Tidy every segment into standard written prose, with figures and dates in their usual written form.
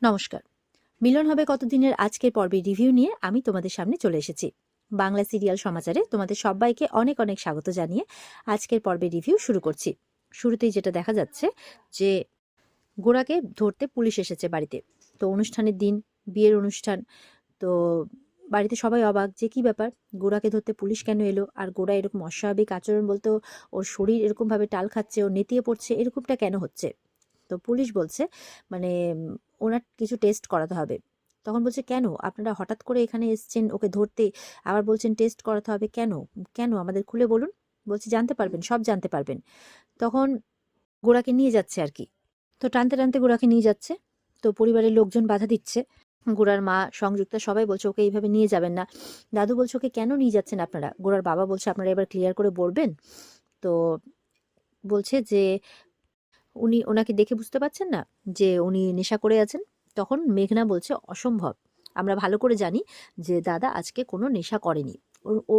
নমস্কার। মিলন হবে কতদিনের আজকের পর্বের রিভিউ নিয়ে আমি তোমাদের সামনে চলে এসেছি। বাংলা সিরিয়াল সমাচারে তোমাদের সবাইকে অনেক অনেক স্বাগত জানিয়ে আজকের পর্বের রিভিউ শুরু করছি। শুরুতেই যেটা দেখা যাচ্ছে যে গোড়াকে ধরতে পুলিশ এসেছে বাড়িতে। তো অনুষ্ঠানের দিন, বিয়ের অনুষ্ঠান। তো বাড়িতে সবাই অবাক যে কি ব্যাপার, গোড়াকে ধরতে পুলিশ কেন এলো, আর গোড়া এরকম অস্বাভাবিক আচরণ বলতে ওর শরীর এরকমভাবে টাল খাচ্ছে, ও নেতিয়ে পড়ছে, এরকমটা কেন হচ্ছে। তো পুলিশ বলছে মানে ওনার কিছু টেস্ট করাতে হবে। তখন বলছে কেন আপনারা হঠাৎ করে এখানে এসছেন ওকে ধরতে, আবার বলছেন টেস্ট করাতে হবে, কেন কেন আমাদের খুলে বলুন। বলছে জানতে পারবেন, সব জানতে পারবেন। তখন গোড়াকে নিয়ে যাচ্ছে আর কি। তো টানতে টানতে গোড়াকে নিয়ে যাচ্ছে। তো পরিবারের লোকজন বাধা দিচ্ছে, গোড়ার মা, সংযুক্তা সবাই বলছে ওকে এইভাবে নিয়ে যাবেন না। দাদু বলছে ওকে কেন নিয়ে যাচ্ছেন আপনারা। গোড়ার বাবা বলছে আপনারা এবার ক্লিয়ার করে বলবেন। তো বলছে যে উনি ওনাকে দেখে বুঝতে পারছেন না যে উনি নেশা করে আছেন। তখন মেঘনা বলছে অসম্ভব, আমরা ভালো করে জানি যে দাদা আজকে কোনো নেশা করেনি। ও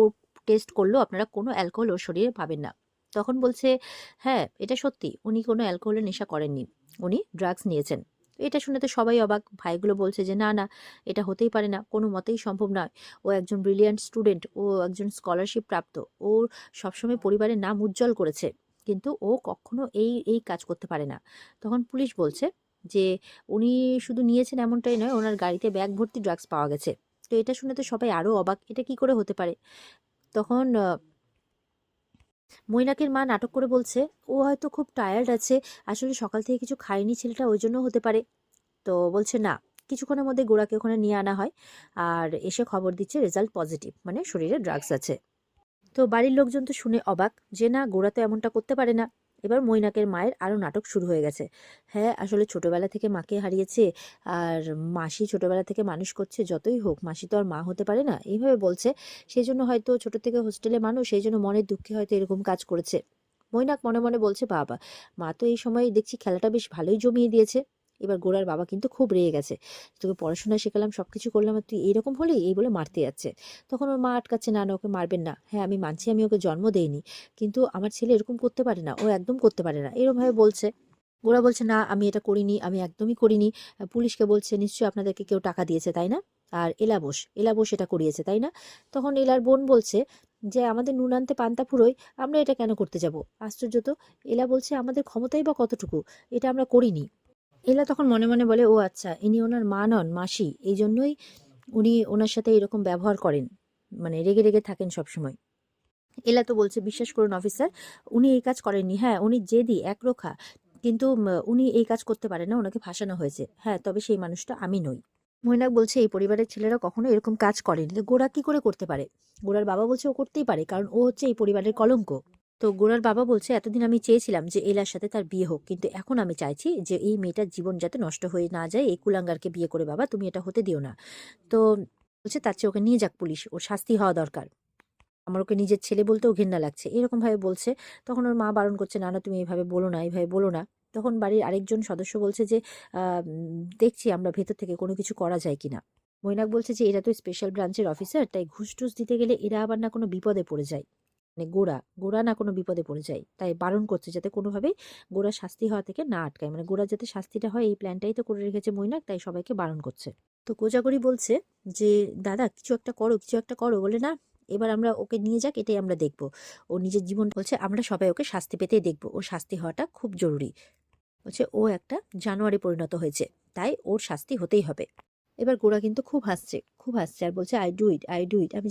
টেস্ট করলেও আপনারা কোনো অ্যালকোহল ওর শরীরে পাবেন না। তখন বলছে হ্যাঁ এটা সত্যি, উনি কোনো অ্যালকোহলের নেশা করেননি, উনি ড্রাগস নিয়েছেন। এটা শুনে তো সবাই অবাক। ভাইগুলো বলছে যে না না, এটা হতেই পারে না, কোনো মতেই সম্ভব নয়। ও একজন ব্রিলিয়ান্ট স্টুডেন্ট, ও একজন স্কলারশিপ প্রাপ্ত, ও সবসময় পরিবারের নাম উজ্জ্বল করেছে, কিন্তু ও কখনো এই এই কাজ করতে পারে না। তখন পুলিশ বলছে যে উনি শুধু নিয়েছেন এমনটাই নয়, ওনার গাড়িতে ব্যাগ ভর্তি ড্রাগস পাওয়া গেছে। তো এটা শুনে তো সবাই আরো অবাক, এটা কি করে হতে পারে। তখন মৈনাকের মা নাটক করে বলছে ও হয়তো খুব টায়ার্ড আছে, আসলে সকাল থেকে কিছু খায়নি ছেলেটা, ওই জন্য হতে পারে। তো বলছে না। কিছুক্ষণের মধ্যে গোড়াকে ওখানে নিয়ে আনা হয়, আর এসে খবর দিচ্ছে রেজাল্ট পজিটিভ, মানে শরীরে ড্রাগস আছে। তো বাড়ির লোকজন তো শুনে অবাক যে না, গোড়া তো এমনটা করতে পারে না। এবার মৈনাকের মায়ের আরো নাটক শুরু হয়ে গেছে। হ্যাঁ আসলে ছোটবেলা থেকে মাকে হারিয়েছে, আর মাসি ছোটবেলা থেকে মানুষ করছে, যতই হোক মাসি তো আর মা হতে পারে না, এইভাবে বলছে। সেই জন্য হয়তো ছোট থেকে হোস্টেলে মানুষ, সেই জন্য মনের দুঃখে হয়তো এরকম কাজ করেছে। মৈনাক মনে মনে বলছে বাবা, মা তো এই সময় দেখছি খেলাটা বেশ ভালোই জমিয়ে দিয়েছে। এবার গোড়ার বাবা কিন্তু খুব রেগে গেছে, তোকে পড়াশোনা শেখালাম, সবকিছু করলাম, আর তুই এইরকম হলি, এই বলে মারতে যাচ্ছে। তখন ওর মা আটকাচ্ছে, না না ওকে মারবেন না, হ্যাঁ আমি মানছি আমি ওকে জন্ম দেইনি, কিন্তু আমার ছেলে এরকম করতে পারে না, ও একদম করতে পারে না, এরকম ভাবে বলছে। গোরা বলছে না আমি এটা করিনি, আমি একদমই করিনি। পুলিশকে বলছে নিশ্চয়ই আপনাদেরকে কেউ টাকা দিয়েছে তাই না, আর এলা বোস এটা করিয়েছে তাই না। তখন এলার বোন বলছে যে আমাদের নুন আনতে পান্তা ফুরোয়, আমরা এটা কেন করতে যাব, আশ্চর্য তো। এলা বলছে আমাদের ক্ষমতাই বা কতটুকু, এটা আমরা করিনি। এলা তখন মনে মনে বলে ও আচ্ছা, ইনি ওনার মা নন, মাসি, এই জন্যই উনি ওনার সাথে এরকম ব্যবহার করেন, মানে রেগে রেগে থাকেন সবসময়। এলা তো বলছে বিশ্বাস করুন অফিসার, উনি এই কাজ করেননি, হ্যাঁ উনি জেদি একরোখা, কিন্তু উনি এই কাজ করতে পারেন না, ওনাকে ফাঁসানো হয়েছে, হ্যাঁ তবে সেই মানুষটা আমি নই। মৈনাক বলছে এই পরিবারের ছেলেরা কখনো এরকম কাজ করেনি, তো গোরা কি করে করতে পারে। গোরার বাবা বলছে ও করতেই পারে, কারণ ও হচ্ছে এই পরিবারের কলঙ্ক। তো গোরার বাবা বলছে এতদিন আমি চেয়েছিলাম যে এলার সাথে তার বিয়ে হোক, কিন্তু এখন আমি চাইছি যে এই মেয়েটার জীবন যাতে নষ্ট হয়ে না যায়, এই কুলাঙ্গারকে বিয়ে করে বাবা তুমি এটা হতে দিও না। তো বলছে তার চেয়ে ওকে নিয়ে যাক পুলিশ, ওর শাস্তি হওয়া দরকার, আমার ওকে নিজের ছেলে বলতেও ঘেন্না লাগছে, এরকম ভাবে বলছে। তখন ওর মা বারণ করছে না না তুমি এইভাবে বলো না, এইভাবে বলো না। তখন বাড়ির আরেকজন সদস্য বলছে যে দেখছি আমরা ভেতর থেকে কোনো কিছু করা যায় কিনা। মৈনাক বলছে যে এরা তো স্পেশাল ব্রাঞ্চের অফিসার, তাই ঘুষ টুস দিতে গেলে এরা আবার না কোনো বিপদে পড়ে যায়, মানে গোড়া গোড়া না কোনো বিপদে পড়ে যায়, তাই বারণ করছে যাতে কোনোভাবেই গোড়া শাস্তি হওয়া থেকে না আটকায়, মানে গোড়া যাতে শাস্তিটা হয় এই প্ল্যানটাই তো করে রেখেছে মৈনাক, তাই সবাইকে বারণ করছে। তো কোজাগরি বলছে যে দাদা কিছু একটা করো, কিছু একটা করো, বলে না এবার আমরা ওকে নিয়ে যাক, এটাই আমরা দেখবো। ও নিজের জীবন বলছে আমরা সবাই ওকে শাস্তি পেতেই দেখবো, ও শাস্তি হওয়াটা খুব জরুরি। বলছে ও একটা জানোয়ারে পরিণত হয়েছে, তাই ওর শাস্তি হতেই হবে। এবার গোরা কিন্তু খুব হাসছে, খুব হাসছে, আর বলছে আই ডু ইট, আমি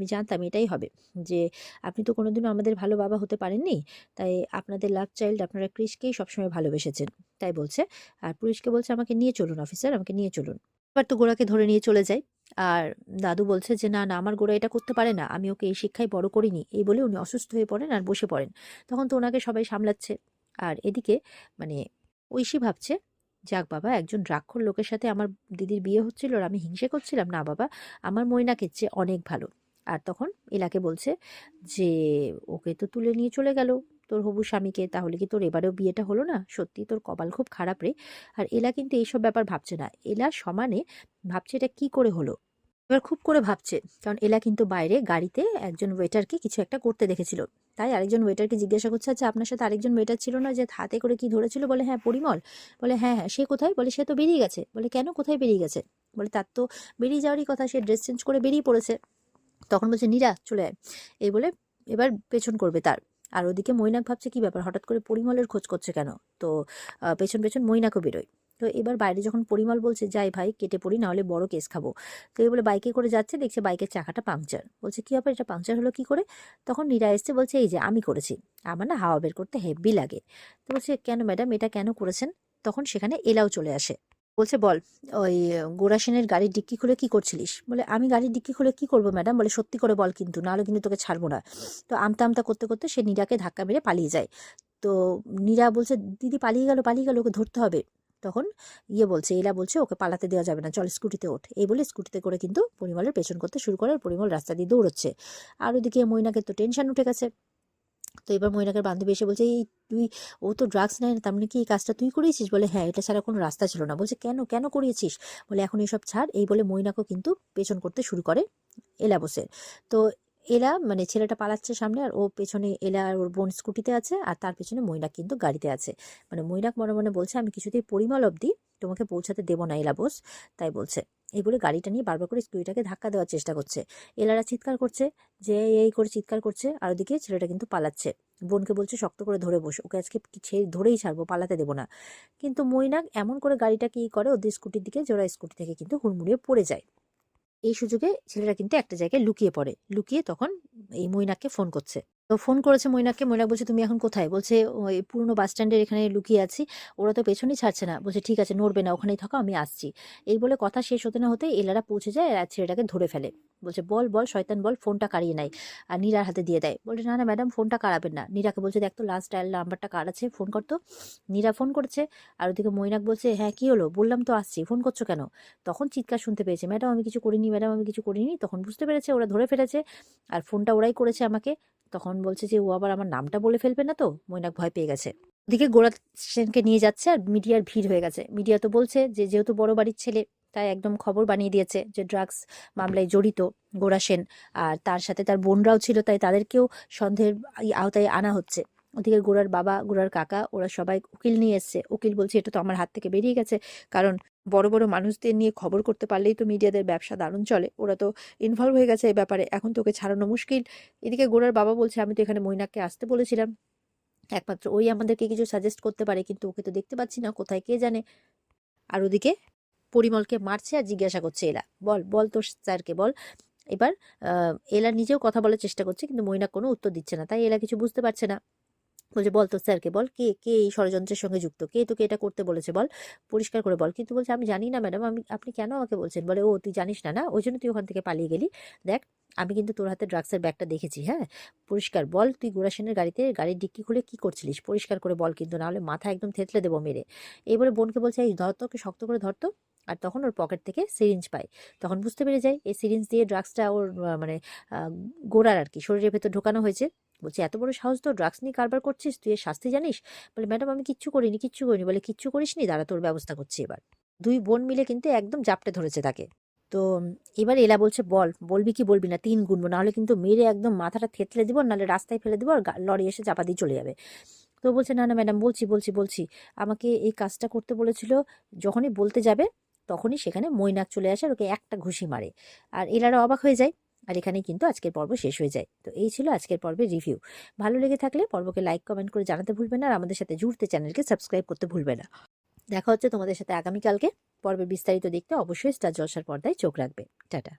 জানতাম এটাই হবে, যে আপনি তো কোনোদিনও আমাদের ভালো বাবা হতে পারেননি, তাই আপনাদের লাভ চাইল্ড আপনারা ক্রিসকেই সবসময় ভালোবেসেছেন, তাই বলছে। আর পুলিশকে বলছে আমাকে নিয়ে চলুন অফিসার, আমাকে নিয়ে চলুন। এবার তো গোরাকে ধরে নিয়ে চলে যায়। আর দাদু বলছে যে না না আমার গোরা এটা করতে পারে না, আমি ওকে এই শিক্ষায় বড় করিনি, এই বলে উনি অসুস্থ হয়ে পড়েন আর বসে পড়েন। তখন তো ওনাকে সবাই সামলাচ্ছে। আর এদিকে মানে ঐশী ভাবছে যাক বাবা, একজন রাক্ষর লোকের সাথে আমার দিদির বিয়ে হচ্ছিল আর আমি হিংসে করছিলাম, না বাবা আমার মৈনাকের চেয়ে অনেক ভালো। আর তখন এলাকে বলছে যে ওকে তো তুলে নিয়ে চলে গেল তোর হবু স্বামীকে, তাহলে কি তোর এবারেও বিয়েটা হলো না, সত্যি তোর কপাল খুব খারাপ রে। আর এলা কিন্তু এইসব ব্যাপার ভাবছে না, এলা সমানে ভাবছে এটা কি করে হলো। এবার খুব করে ভাবছে, কারণ এলা কিন্তু বাইরে গাড়িতে একজন ওয়েটারকে কিছু একটা করতে দেখেছিল। তাই আরেকজন ওয়েটারকে জিজ্ঞাসা করছে, আচ্ছা আপনার সাথে আরেকজন ওয়েটার ছিল না যে হাতে করে কি ধরেছিল? বলে হ্যাঁ পরিমল। বলে হ্যাঁ হ্যাঁ, সে কোথায়? বলে সে তো বেরিয়ে গেছে। বলে কেন, কোথায় বেরিয়ে গেছে? বলে তার তো বেরিয়ে যাওয়ারই কথা, সে ড্রেস চেঞ্জ করে বেরিয়ে পড়েছে। তখন বলছে নীরা চলে আয়। এই বলে এবার পেছন করবে তার। আর ওদিকে মৈনাক ভাবছে কি ব্যাপার, হঠাৎ করে পরিমলের খোঁজ করছে কেন? তো পেছন পেছন মৈনাকও বেরোয়। তো এবার বাইরে যখন পরিমল বলছে যাই ভাই কেটে পড়ি, না হলে বড় কেস খাবো। তো এই বলে বাইকে করে যাচ্ছে, দেখছে বাইকের চাকাটা পাংচার। বলছে কি ব্যাপার, এটা পাংচার হলো কি করে? তখন নীরা এসছে, বলছে এই যে আমি করেছি, আমার না হাওয়া বের করতে হেব্বি লাগে। তো বলছে কেন ম্যাডাম, এটা কেন করেছেন? তখন সেখানে এলাও চলে আসে। বলছে বল, ওই গোরা সেনের গাড়ির ডিক্কি খুলে কি করছিলিস? বলে আমি গাড়ির ডিক্কি খুলে কি করবো ম্যাডাম? বলে সত্যি করে বল কিন্তু, নাহলে কিন্তু তোকে ছাড়বো না। তো আমতা আমতা করতে করতে সে নীরাকে ধাক্কা মেরে পালিয়ে যায়। তো নীরা বলছে দিদি পালিয়ে গেল, পালিয়ে গেল, ওকে ধরতে হবে। তখন বলছে, এলা বলছে ওকে পালাতে দেওয়া যাবে না, চল স্কুটিতে ওঠ। এই বলে স্কুটিতে করে কিন্তু পরিমলের পেছন করতে শুরু করে, আর পরিমল রাস্তা দিয়ে দৌড়চ্ছে। আর ওদিকে মৈনাকের তো টেনশন উঠে গেছে। তো এবার মৈনাকের বান্ধবী এসে বলছে, এই তুই, ও তো ড্রাগস নেয় না, তার মানে কি এই কাজটা তুই করিয়েছিস? বলে হ্যাঁ, এটা ছাড়া কোনো রাস্তা ছিল না। বলছে কেন, কেন করিয়েছিস? বলে এখন এসব ছাড়। এই বলে মৈনাকও কিন্তু পেছন করতে শুরু করে এলা বসে। তো এলা মানে ছেলেটা পালাচ্ছে সামনে, আর ও পেছনে, এলা আর ওর বোন স্কুটিতে আছে, আর তার পেছনে মৈনাক কিন্তু গাড়িতে আছে। মানে মৈনাক মনে মনে বলছে আমি কিছুতেই পরিমল অবধি তোমাকে পৌঁছাতে দেবো না এলা বোস, তাই বলছে। এই বলে গাড়িটা নিয়ে বারবার করে স্কুটিটাকে ধাক্কা দেওয়ার চেষ্টা করছে। এলারা চিৎকার করছে, যে এই করে চিৎকার করছে, আর ওদিকে ছেলেটা কিন্তু পালাচ্ছে। বোনকে বলছে শক্ত করে ধরে বস, ওকে আজকে ধরেই ছাড়বো, পালাতে দেবো না। কিন্তু মৈনাক এমন করে গাড়িটা কি করে ওদের স্কুটির দিকে, যে ওরা স্কুটি থেকে কিন্তু হুড়মুড়িয়ে পড়ে যায়। এই সুযোগে ছেলেরা কিন্তু একটা জায়গায় লুকিয়ে পড়ে, লুকিয়ে তখন এই মৈনাককে ফোন করছে। তো ফোন করেছে মৈনাককে, মৈনাক বলছে তুমি এখন কোথায়? বলছে ওই পুরনো বাস স্ট্যান্ডের এখানে লুকিয়ে আছি, ওরা তো পেছনেই ছাড়ছে না। বলছে ঠিক আছে, নড়বে না, ওখানেই থাকো, আমি আসছি। এই বলে কথা শেষ হতে না হতে এলারা পৌঁছে যায়, আর ছেলেটাকে ধরে ফেলে। বলছে বল বল শয়তান বল, ফোনটা কাড়িয়ে নাই। আর নীরার হাতে দিয়ে দেয়। বলে না না ম্যাডাম, ফোনটা কাড়াবেন না। নীরাকে বলছে দেখ তো লাস্ট ডায়াল নাম্বারটা কার আছে, ফোন করতো। নীরা ফোন করেছে। আর ওদিকে মৈনাক বলছে হ্যাঁ কি হলো, বললাম তো আসছি, ফোন করছো কেন? তখন চিৎকার শুনতে পেয়েছে, ম্যাডাম আমি কিছু করিনি, ম্যাডাম আমি কিছু করিনি। তখন বুঝতে পেরেছে ওরা ধরে ফেলেছে, আর ফোনটা ওরাই করেছে আমাকে। তখন বলছে যে ও আবার আমার নামটা বলে ফেলবে না তো? মৈনাক ভয় পেয়ে গেছে। ওদিকে গোরা সেনকে নিয়ে যাচ্ছে, আর মিডিয়ার ভিড় হয়ে গেছে। মিডিয়া তো বলছে যে যেহেতু বড় বাড়ির ছেলে, তাই একদম খবর বানিয়ে দিয়েছে যে ড্রাগস মামলায় জড়িত গোরা সেন, আর তার সাথে তার বোনরাও ছিল, তাই তাদেরকেও সন্দেহের আওতায় আনা হচ্ছে। ওদিকে গোরার বাবা, গোরার কাকা, ওরা সবাই উকিল নিয়ে এসছে। উকিল বলছে এটা তো আমার হাত থেকে বেরিয়ে গেছে, কারণ বড় বড় মানুষদের নিয়ে খবর করতে পারলেই তো মিডিয়াদের ব্যবসা দারুণ চলে, ওরা তো ইনভলভ হয়ে গেছে এই ব্যাপারে, এখন তোকে ছাড়ানো মুশকিল। এদিকে গোরার বাবা বলছে আমি তো এখানে মৈনাককে আসতে বলেছিলাম, একমাত্র ওই আমাদেরকে কিছু সাজেস্ট করতে পারে, কিন্তু ওকে তো দেখতে পাচ্ছি না, কোথায় কে জানে। আর ওদিকে পরিমলকে মারছে আর জিজ্ঞাসা করছে এলা, বল বল তোর স্যারকে বল। এবার এলা নিজেও কথা বলার চেষ্টা করছে, কিন্তু মৈনাক কোনো উত্তর দিচ্ছে না, তাই এলা কিছু বুঝতে পারছে না। বলছে বল তোর স্যারকে বল, কে কে এই ষড়যন্ত্রের সঙ্গে যুক্ত, কে তোকে এটা করতে বলেছে বল, পরিষ্কার করে বল। কিন্তু বলছে আমি জানি না ম্যাডাম, আপনি কেন আমাকে বলছেন? বলে ও তুই জানিস না, না ওই জন্য তুই ওখান থেকে পালিয়ে গেলি। দেখ আমি কিন্তু তোর হাতে ড্রাগসের ব্যাগটা দেখেছি, হ্যাঁ পরিষ্কার বল, তুই গোরা সেনের গাড়িতে গাড়ির ডিক্কি খুলে কি করছিলিস? পরিষ্কার করে বল, কিন্তু নাহলে মাথা একদম থেতলে দেবো মেরে। এইবারে বোনকে বলছে এই ধরতো, ওকে শক্ত করে ধরতো। আর তখন ওর পকেট থেকে সিরিঞ্জ পায়। তখন বুঝতে পেরে যায় এই সিরিঞ্জ দিয়ে ড্রাগসটা ওর মানে গোড়ার আর কি শরীরের ভেতর ঢোকানো হয়েছে। বলছি এত বড় সাহস, তো ড্রাগস নিয়ে কারবার করছিস, তুই এর শাস্তি জানিস? বলে ম্যাডাম আমি কিচ্ছু করিনি, কিচ্ছু করিনি। বলে কিচ্ছু করিসনি, দাঁড়া তোর ব্যবস্থা করছি এবার। দুই বোন মিলে কিন্তু একদম জাপটে ধরেছে তাকে। তো এবার এলা বলছে বল, বলবি কি বলবি না, 3 গুনবো, নাহলে কিন্তু মেরে একদম মাথাটা থেতলে দিব, নাহলে রাস্তায় ফেলে দিব, আর লরি এসে চাপা দিয়ে চলে যাবে। তো বলছে না না ম্যাডাম, বলছি বলছি বলছি, আমাকে এই কাজটা করতে বলেছিল। যখনই বলতে যাবে তখনই সেখানে মৈনাক চলে আসে, আর ওকে একটা ঘুষি মারে। আর এলারা অবাক হয়ে যায়। আর এখানেই কিন্তু আজকের পর্ব শেষ হয়ে যায়। তো এই ছিল আজকের পর্বের রিভিউ। ভালো লেগে থাকলে পর্বকে লাইক কমেন্ট করে জানাতে ভুলবে না, আর আমাদের সাথে জুড়তে চ্যানেলকে সাবস্ক্রাইব করতে ভুলবে না। দেখা হচ্ছে তোমাদের সাথে আগামীকালকে। পর্বের বিস্তারিত দেখতে অবশ্যই স্টার জলসার পর্দায় চোখ রাখবে। টাটা।